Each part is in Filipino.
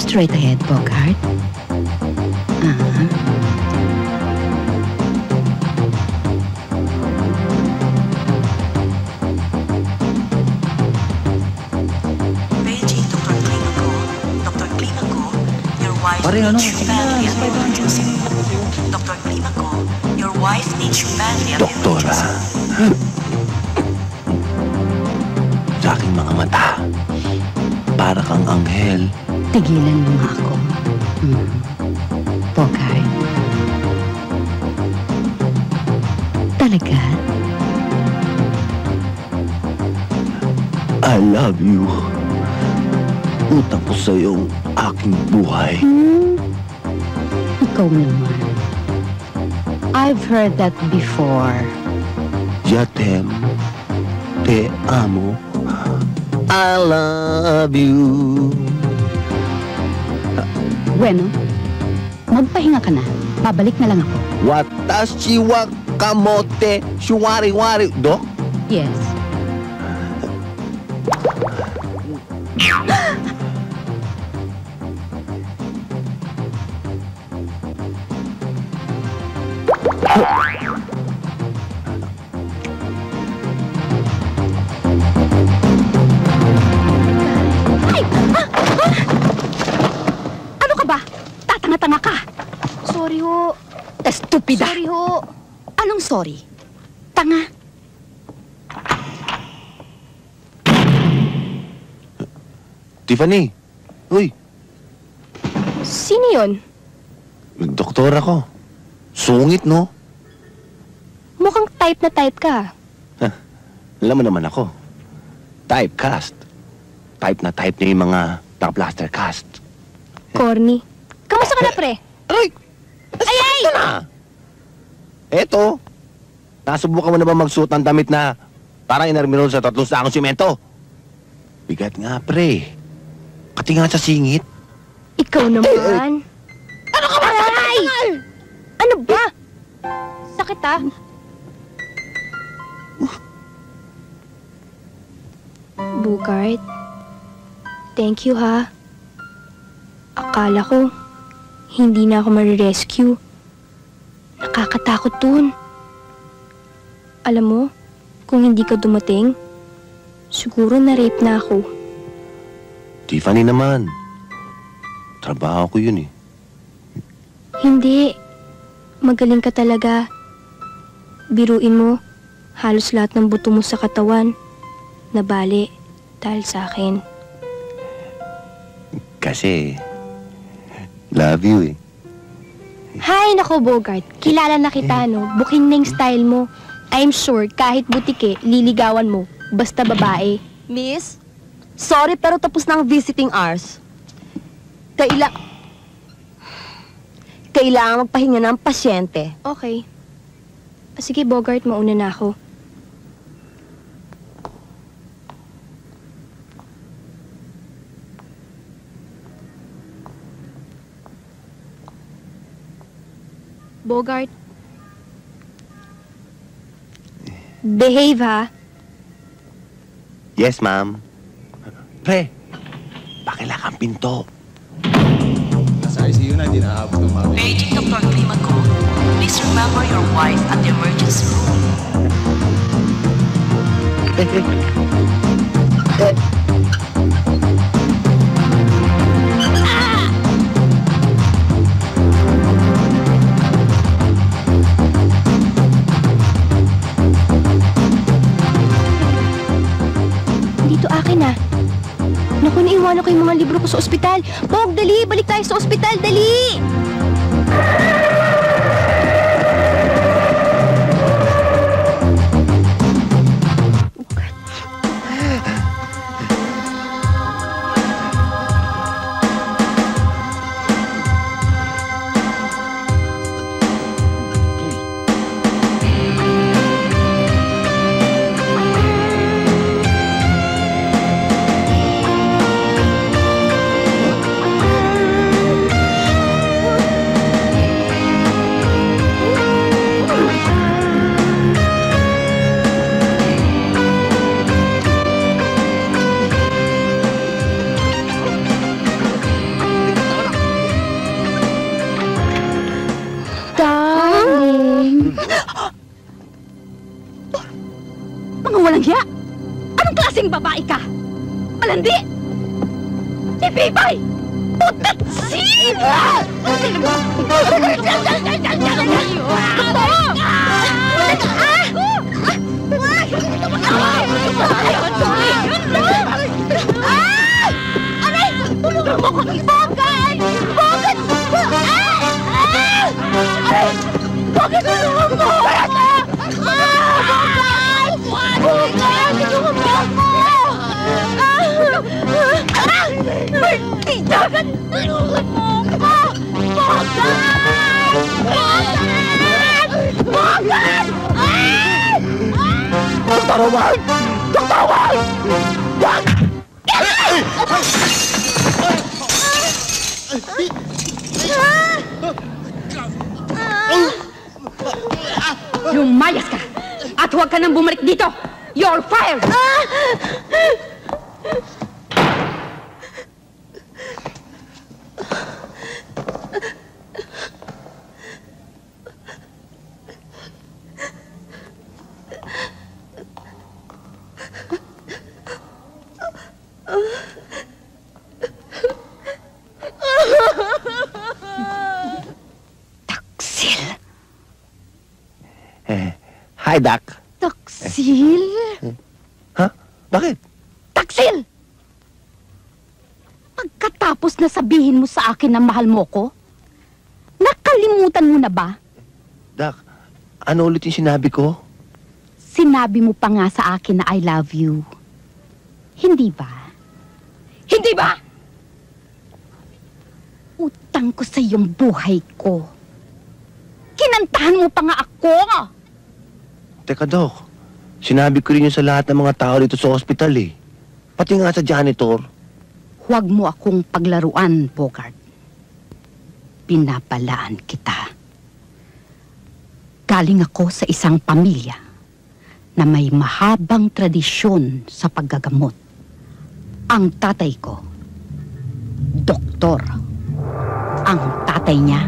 Straight ahead, Bogart. Paging Dr. Climaco. Dr. Climaco, your wife Pare, needs you badly at the emergency room. Dr. Climaco, your wife needs you badly at the Doktora, emergency room. sa aking mga mata, para kang anghel. Tigilan mo nga ako. Bogart. Talaga? I love you. Utang ko sa iyong aking buhay. Ikaw naman. I've heard that before. Yatem, te amo. I love you. Bueno, magpahinga ka na. Babalik na lang ako. Watashi wa kamote shuwari-wari. Dok? Yes. Ano ka ba? Tatanga-tanga ka. Sorry ho. Estupida. Sorry ho. Anong sorry? Tanga. Tiffany. Uy, Sino yun? doktor ako. Sungit, no? Mukhang type na type ka. Alam mo naman ako. Typecast. Type na type niya yung mga naka-plaster cast. Corny. Kamusta ka na, pre? Aray! Ay, ay! Ito na! Eto, nasubukan mo na ba magsuot ng damit na parang inarmirol sa 3 sakong simento? Bigat nga, pre. Pati nga sa singit. Ikaw naman. Ano ka ba? Ay! Ano ba? Sakit ah. Bogart, thank you ha. Akala ko, hindi na ako marirescue. Nakakatakot dun. Alam mo, kung hindi ka dumating, siguro na-rape na ako. Tiffany naman. Trabaho ko yun eh. Hindi. Magaling ka talaga. Biruin mo, halos lahat ng buto mo sa katawan nabali dahil sa akin. Kasi, love you eh. Hay, nako Bogart. Kilala na kita, no? Booking na yung style mo. I'm sure kahit butike, liligawan mo. Basta babae. Miss, sorry pero tapos na ang visiting hours. Kailangan magpahinga ng pasyente. Okay. Sige, Bogart, mauna na ako. Bogart. Behave, ha? Yes, ma'am. Pre, pakila kang pinto. Nasa ICU na, hindi naaabot ng mga... Paging Dr. Climaco, please remember your wife at the emergency room. Dito akin, ah. Naku, naiwanan ko yung mga libro ko sa ospital. Bog, dali! Balik tayo sa ospital! Dali! Mga walang hiya! Anong klaseng babae ka? Malandi! Ibibay! Putatsin! Aray! Tulungan mo ko! Bogay! Bogay! Aray! Bogay, tulungan mo! Bogay! Tulungan mo ako! Martidagan! Tulungan mo ako! Bogay! Bogay! Bogay! Dr. Omar! Dr. Omar! Wag! Lumayas ka! At huwag ka nang bumalik dito! You're fired! Taksil! Hi, Doc. Taksil? Ha? Bakit? Taksil! Pagkatapos na sabihin mo sa akin na mahal mo ko, nakalimutan mo na ba? Doc, ano ulit yung sinabi ko? Sinabi mo pa nga sa akin na I love you. Hindi ba? Hindi ba? Utang ko sa iyong buhay ko. Kinantahan mo pa nga ako. Teka, Doc. Sinabi ko rin yun sa lahat ng mga tao dito sa ospital eh. Pati nga sa janitor. Huwag mo akong paglaruan, Bogart. Pinapalaan kita. Galing ako sa isang pamilya na may mahabang tradisyon sa paggagamot. Ang tatay ko, doktor. Ang tatay niya,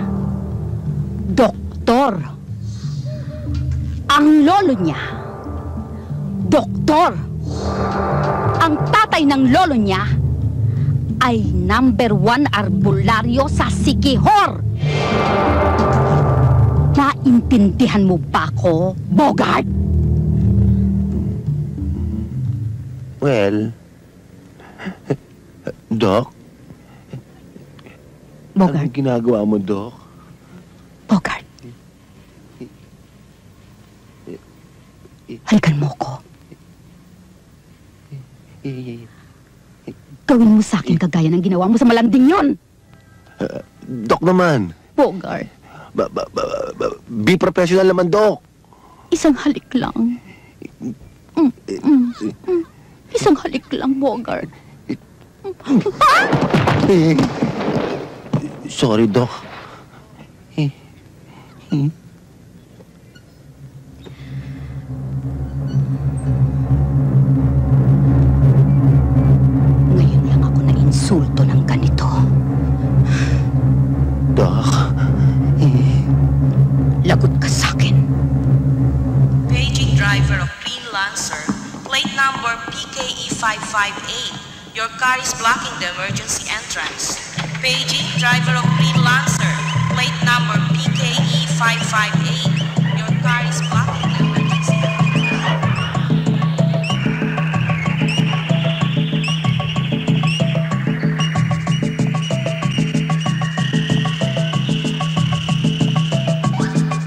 doktor. Ang lolo niya, doktor. Ang tatay ng lolo niya ay #1 arbularyo sa Sikihor. Naintindihan mo ba ako, Bogart? Well, Doc? Bogart, Anong ginagawa mo, Doc? Bogart. Halikan mo ko. Gawin mo sa akin kagaya ng ginawa mo sa malanding yon. Doc naman. Bogart, Be professional naman, Doc. isang halik lang. Isang halik lang, Bogart. Sorry, Doc. Ngayon lang ako na-insulto ng ganito. Doc. Lagot ka sa akin. Paging driver of Green Lancer, plate number PKE558. Your car is blocking the emergency entrance. Paging driver of Green Lancer, plate number PKE558. Your car is blocking the emergency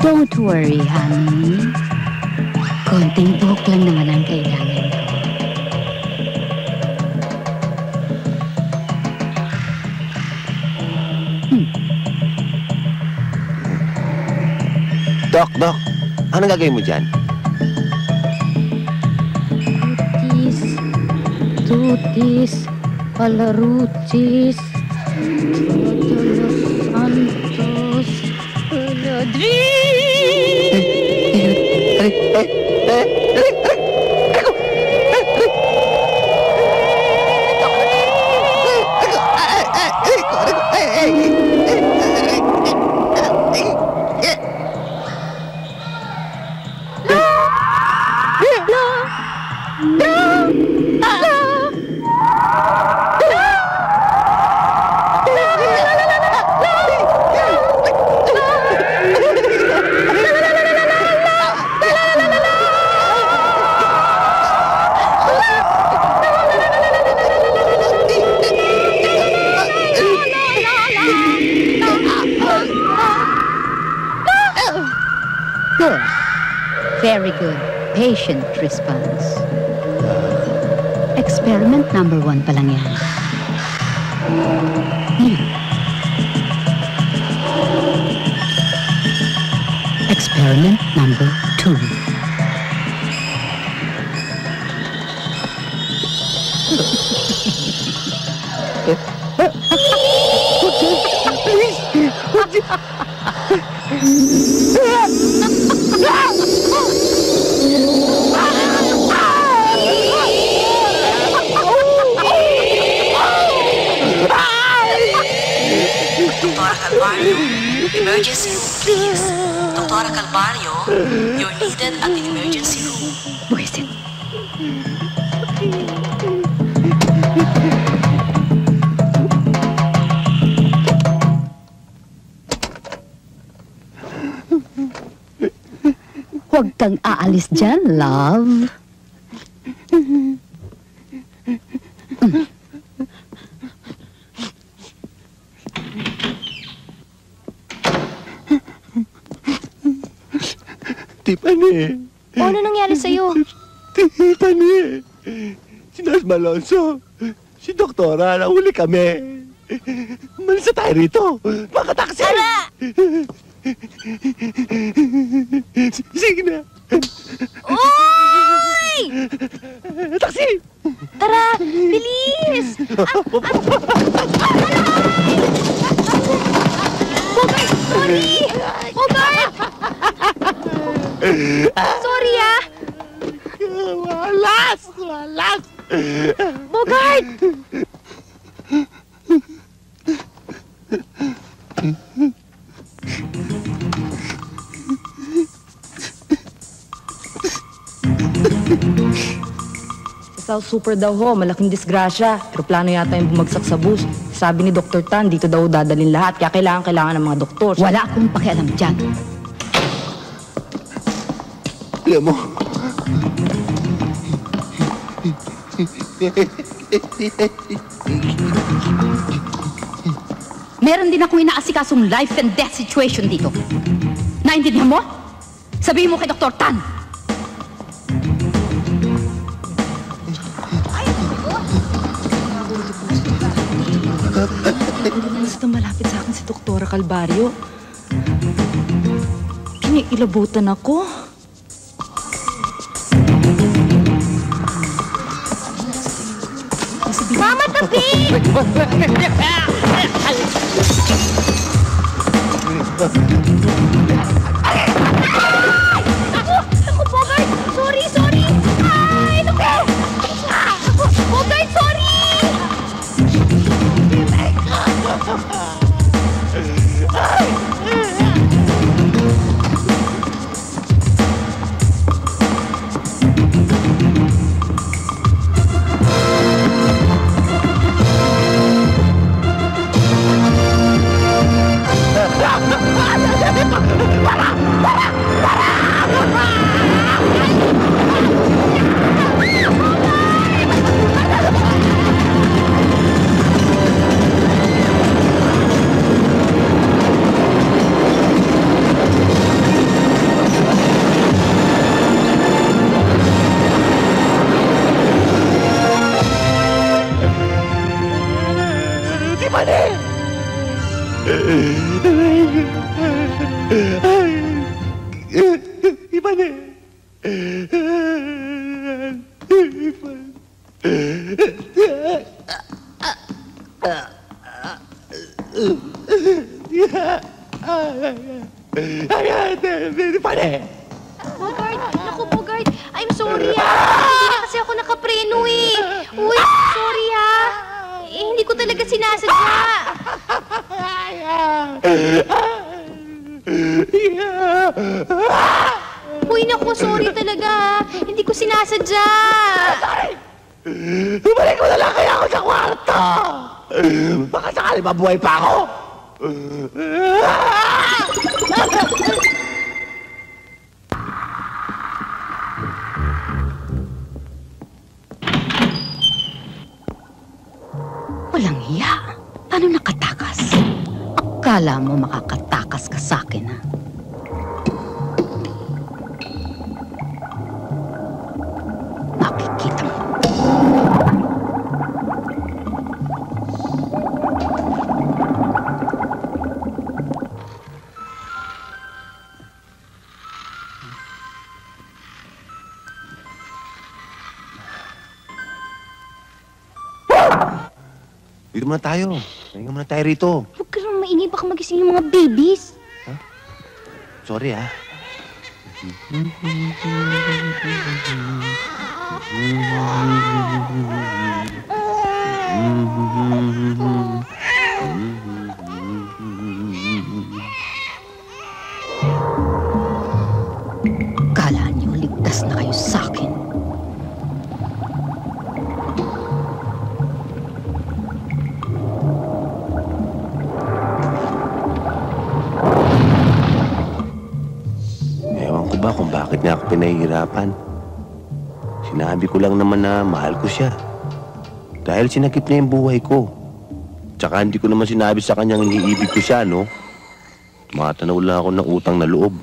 Don't worry, honey. Konting buhok lang naman ang kailangan ko. Doc, anong gagawin mo dyan? Tutis, palarutis, Santos, Good. Very good. Patient response. Experiment number 1 pa lang yan. Experiment number 2. Dr. Calvario, emergency room, please. Dr. Calvario, you're needed at the emergency room. Buwisit. Huwag kang aalis dyan, love. Tiffany! O, ano nangyari sa'yo? Tiffany! Si Nurse Malonzo, si Doktora, nahuli kami. Umalis na tayo rito. Mga taksi! Tara! Sige na. Oy! Taksi! Tara! Bilis! Bogart! Sorry! Bogart! Sorry, ah! Walas! Walas! Bogart! Sa South Super daw ho, malaking disgrasya. Pero plano yata yung bumagsak sa bus. Sabi ni Dr. Tan, dito daw dadalhin lahat. Kaya kailangan ng mga doktor. Wala akong pakialam dyan. Alam mo, Meron din akong inaasikasong life and death situation dito. Naintindihan mo? Sabihin mo kay Dr. Tan. Basta malapit sa akin si Dr. Calvario. Kinikilabutan ako. Mama, tabi! Ako, Bogart! Sorry, sorry! Ay, naku! Ako, Bogart, sorry! Bogart! Naku, Bogart! I'm sorry, ah! Hindi na kasi ako nakapreno, eh! Uy, sorry, ha! Eh, hindi ko talaga sinasadya! Uy, naku, sorry talaga, ha! Hindi ko sinasadya! bumalik mo na lang kaya ako sa kwarto! Baka sakali mabuhay pa ako! Walang hiya. Paano nakatakas? Akala mo makakatakas ka sa akin, ha? Dito muna tayo. Pahinga muna tayo rito. Huwag ka nang maingay, baka magising yung mga babies. Sorry, ah. Kala niyo ligtas na kayo sa akin. Ewan ko ba kung bakit niya ako pinahihirapan. Sinabi ko lang naman na mahal ko siya. Dahil sinakit niya yung buhay ko. Tsaka hindi ko naman sinabi sa kanyang iniibig ko siya, no? Tumatanaw lang ako ng utang na loob.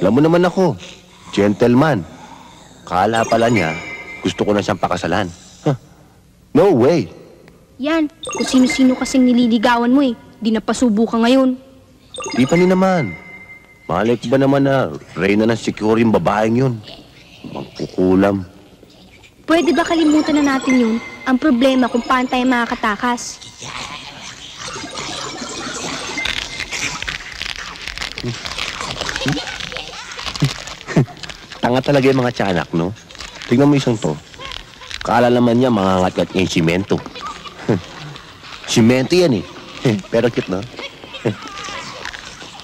Alam mo naman ako, gentleman. Kala pala niya, gusto ko na siyang pakasalan. Huh. No way! Yan, kung sino-sino kasing nililigawan mo eh. Di napasubo ka ngayon. Di pa ni naman. Malay ko ba naman na reyna ng secure yung babaeng yun? Magkukulam. Pwede ba kalimutan na natin yun? Ang problema kung paano tayo makakatakas. Tanga talaga yung mga tiyanak, no? Tingnan mo isang to. Kala naman niya mangangat-ngat niya yung simento. Simento yan eh. Pero cute, no?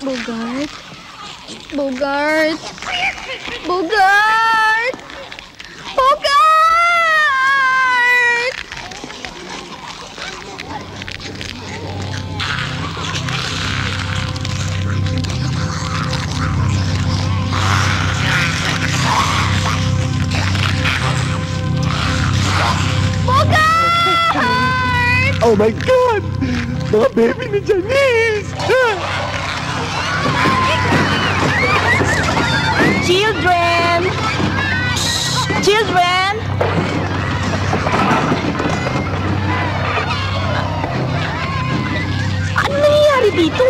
Bogart? Bogart? Bogart! Bogart! Oh my God! Mga baby ni Janice! Children! Children! Ano nangyayari dito?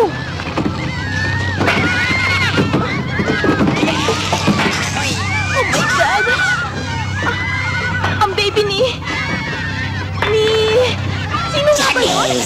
Oh my God! Ang baby ni... Sino nga ba yun?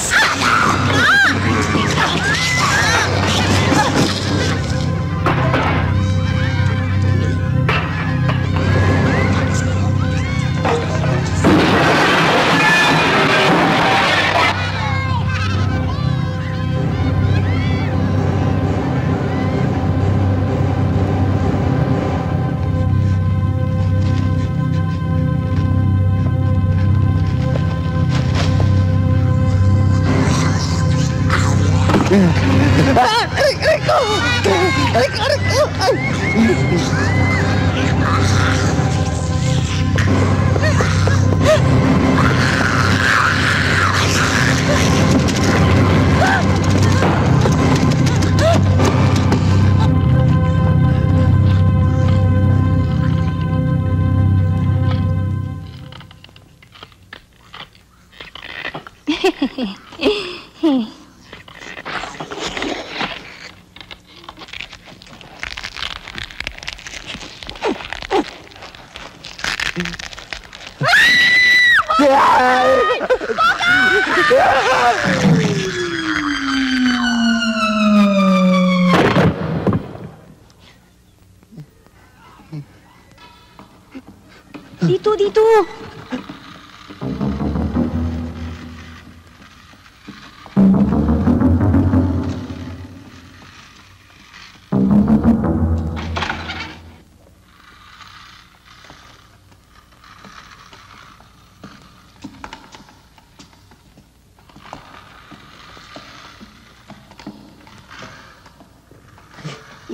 Dito, dito!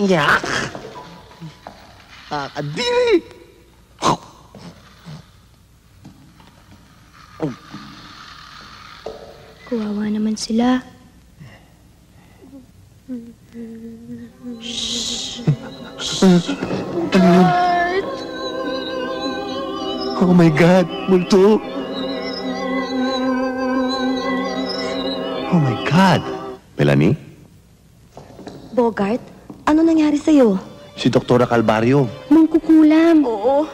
Yak! Kakadiri! Kawawa naman sila. Oh my God! Multo! Oh my God! Melanie? Bogart, ano nangyari sa'yo? Si Doktora Calvario. Mangkukulam. Oo,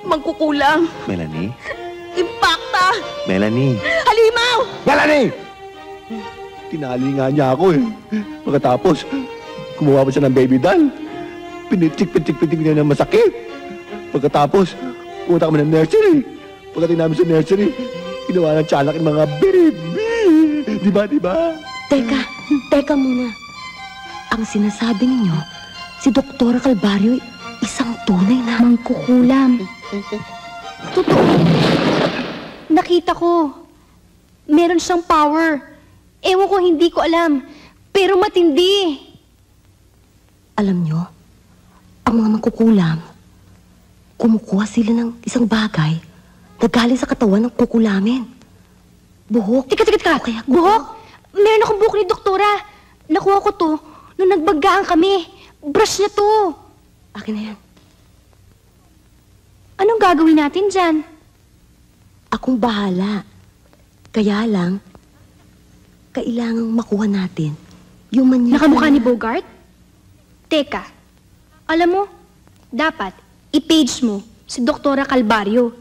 magkukulang. Melanie? Impacta! Melanie! Halimaw! Melanie! Tinali nga niya ako eh. Pagkatapos, kumuha pa siya ng baby doll. Pinitik-pitik-pitik niya ng masakit. Pagkatapos, pumunta kami ng nursery. Pagdating namin sa nursery, ginawa ng tiyanak yung mga baby. Di ba? Teka muna. Ang sinasabi ninyo, si Doktora Calvario isang tunay na Mangkukulam. Totoo. Nakita ko. Meron siyang power. Ewan ko, hindi ko alam. Pero matindi. Alam nyo, ang mga mangkukulam, kumukuha sila ng isang bagay na galing sa katawan ng kukulamin. Buhok. Tika. Buhok? Meron akong buhok ni Doktora. Nakuha ko to nung nagbaggaan kami. Brush niya to. Akin na yan. Anong gagawin natin dyan? Akong bahala. Kaya lang, kailangang makuha natin yung manyika. Nakamukha ni Bogart? Teka, alam mo, dapat i-page mo si Doktora Calvario.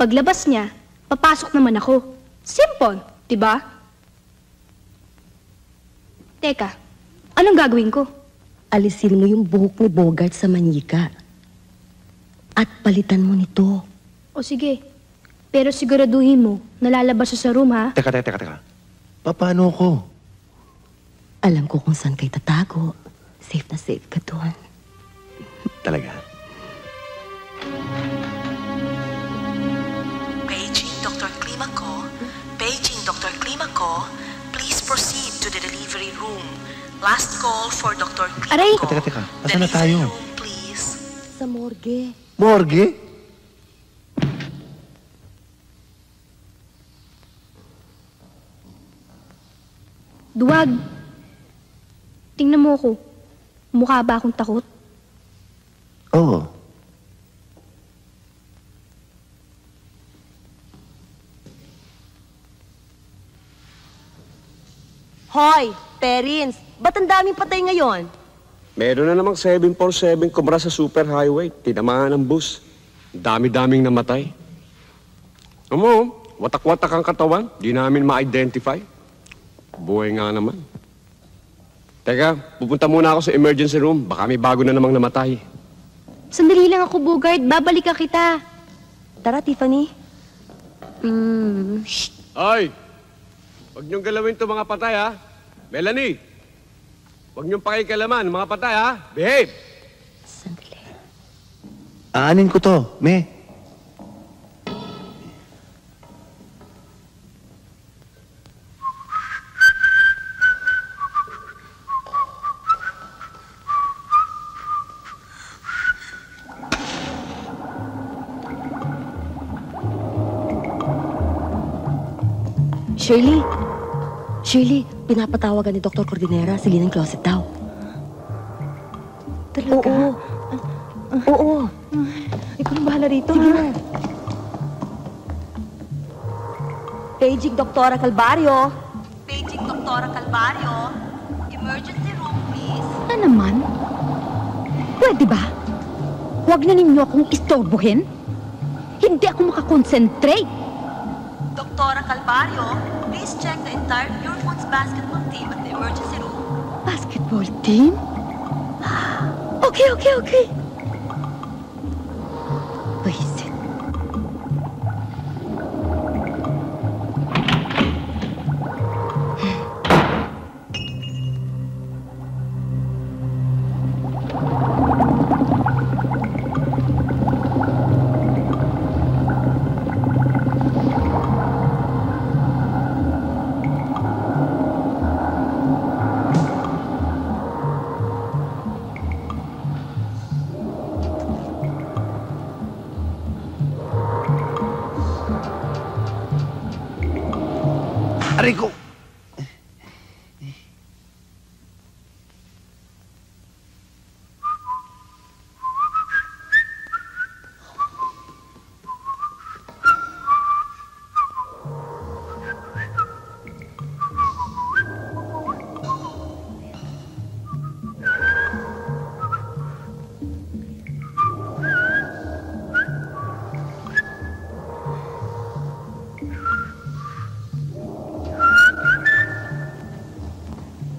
Paglabas niya, papasok naman ako. Simple, di ba? Teka, anong gagawin ko? Alisin mo yung buhok ni Bogart sa manyika. At palitan mo nito. O sige, pero siguraduhin mo, nalalabas siya sa room, ha? Teka. Paano ko? Alam ko kung saan kayo tatago. Safe na safe ka doon. Talaga? Paging Dr. Climaco. Paging Dr. Climaco. Please proceed to the delivery room. Last call for Dr. Climaco. Aray! Teka. Asan na tayo? Delivery room, please. Sa morgue. Morgue? Duwag. Tingnan mo ako. Mukha ba akong takot? Oo. Hoy, parents! Ba't ang daming patay ngayon? Meron na namang 747 kumara sa superhighway. Tinamaan ng bus. Dami-daming namatay. Amo, watak-watak ang katawan. Di namin ma-identify. Buhay nga naman. Teka, pupunta muna ako sa emergency room. Baka may bago na namang namatay. Sandali lang ako, Bogart. Babalikan kita. Tara, Tiffany. Ay! Huwag niyong galawin to mga patay, ha? Melanie! Huwag niyong pakikalaman, mga patay, ha? Behave! Sandali. Aanin ko to, Me. Shirley, pinapatawagan ni Dr. Cordinera si Linang Closet daw. Talaga? Oo. Ikaw ang bahala rito, ha? Paging Doktora Calvario. Paging Doktora Calvario. Emergency room, please. Na naman? Pwede ba? Huwag na ninyo akong istorbohin. Hindi ako makakonsentrate. Doktora Calvario, please check the entire Pure Foods basketball team at the emergency room. Basketball team? Okay. Wisit.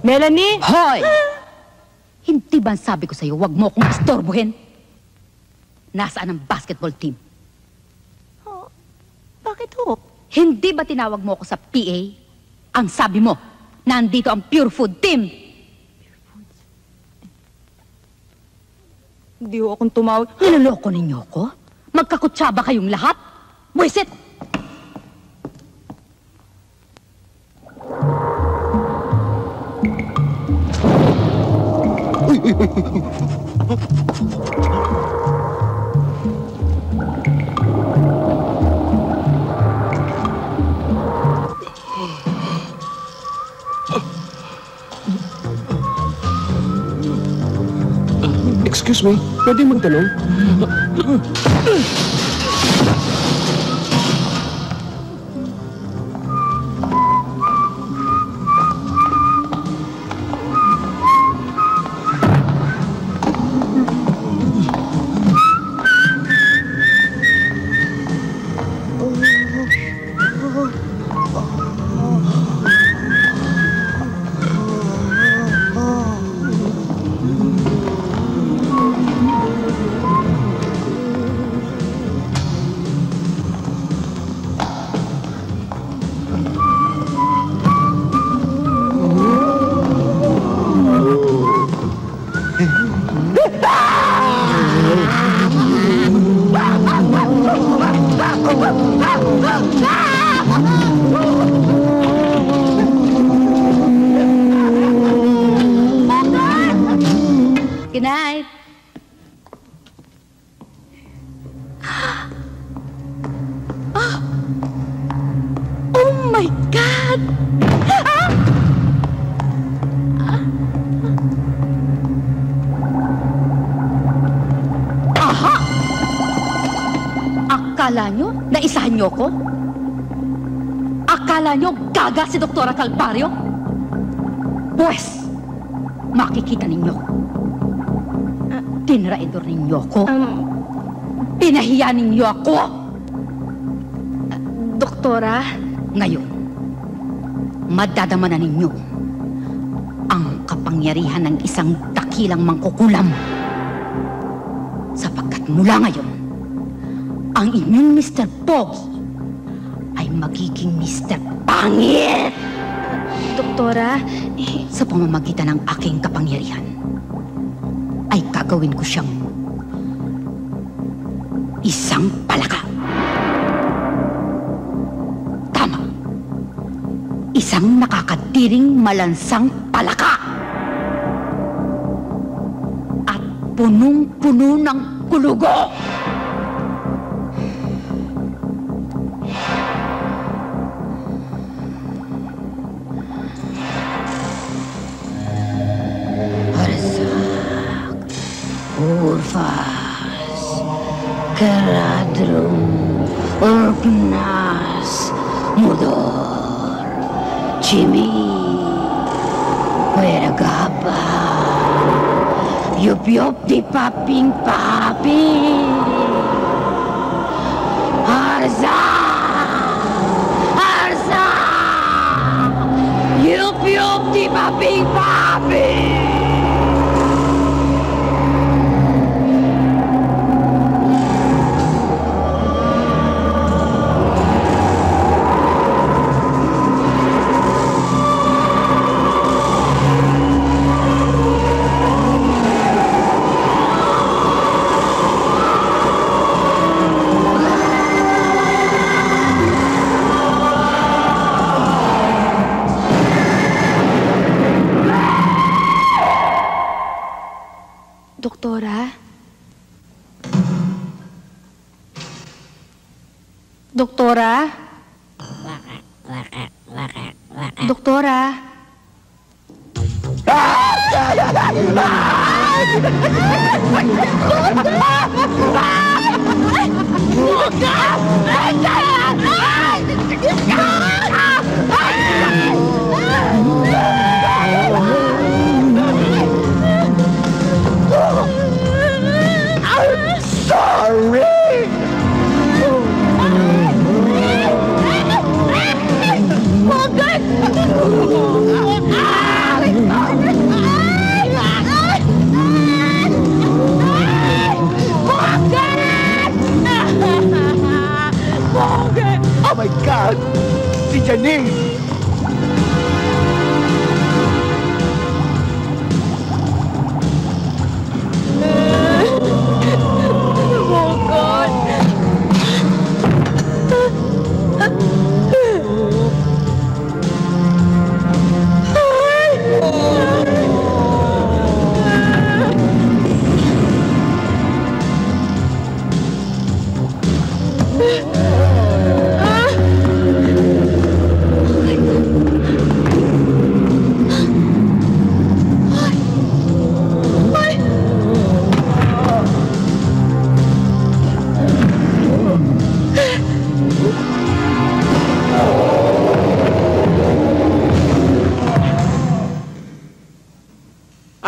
Melanie! Hoy! Hindi ba sabi ko sa'yo, wag mo akong istorbohin? Nasaan ang basketball team? Bakit ho? Hindi ba tinawag mo ako sa PA? Ang sabi mo, nandito ang Pure Food team. Hindi ho akong tumawag. Niloloko ninyo ko? Magkakutsaba kayong lahat? Buisit! Excuse me, pwede magtanong? Good night. Oh my God! Aha! Akala nyo, naisahan nyo ko? Akala nyo, gaga si Doktora Calvario? Pues, makikita ninyo. Tinraidor ninyo ko. Pinahiya ninyo ako. Doktora? Ngayon, madadama na ninyo ang kapangyarihan ng isang dakilang mangkukulam. Sapagkat mula ngayon, ang inyong Mr. Pogi ay magiging Mr. Pangit! Doktora, Sa pamamagitan ng aking kapangyarihan, ay gagawin ko siyang isang palaka. Tama. Isang nakakatiring malansang palaka. At punong-puno ng kulugo. Urfas, Caradrum, Urpnas, Mudor, Chimi, Pueragaba, Yup-yup di paping papi, Arza, Arza, Yup-yup di paping papi. Doktora? Doktora? Doktora? Sorry!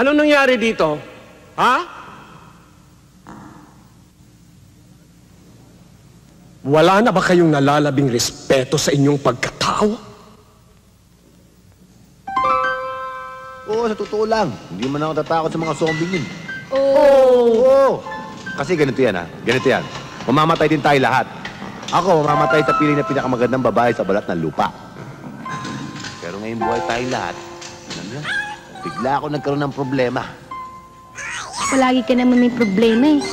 Ano nangyari dito? Ha? Wala na ba kayong nalalabing respeto sa inyong pagkatao? Oo, sa totoo lang. Hindi man ako tatakot sa mga zombie yun. Oo. Kasi ganito yan, ha? Ganito yan. Mamamatay din tayo lahat. Ako, mamamatay sa piling na pinakamagandang babae sa balat ng lupa. Pero ngayon buhay tayong lahat. Alam mo, bigla ako nagkaroon ng problema. Palagi ka naman may problema eh.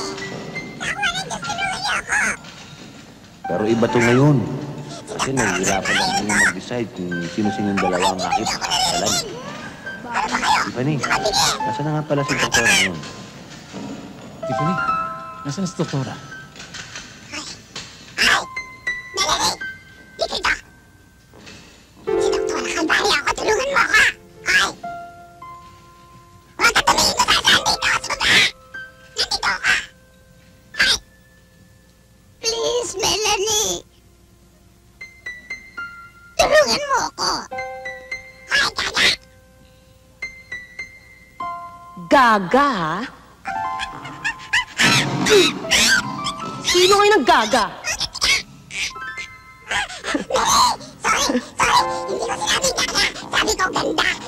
Pero iba to ngayon. Kasi nahihirapan lang kami mag-decide kung sino-sinong dalawa ang aking pakakasalan. Tiffany, nasa na nga pala si Doktora ngayon? Tiffany, nasaan si Doktora? Please, Melanie. Tulungan mo ako. Hi, Gaga. Gaga, ha? Sino kayo naggaga? Sorry. Hindi ko sinabi gaga. Sabi ko ganda.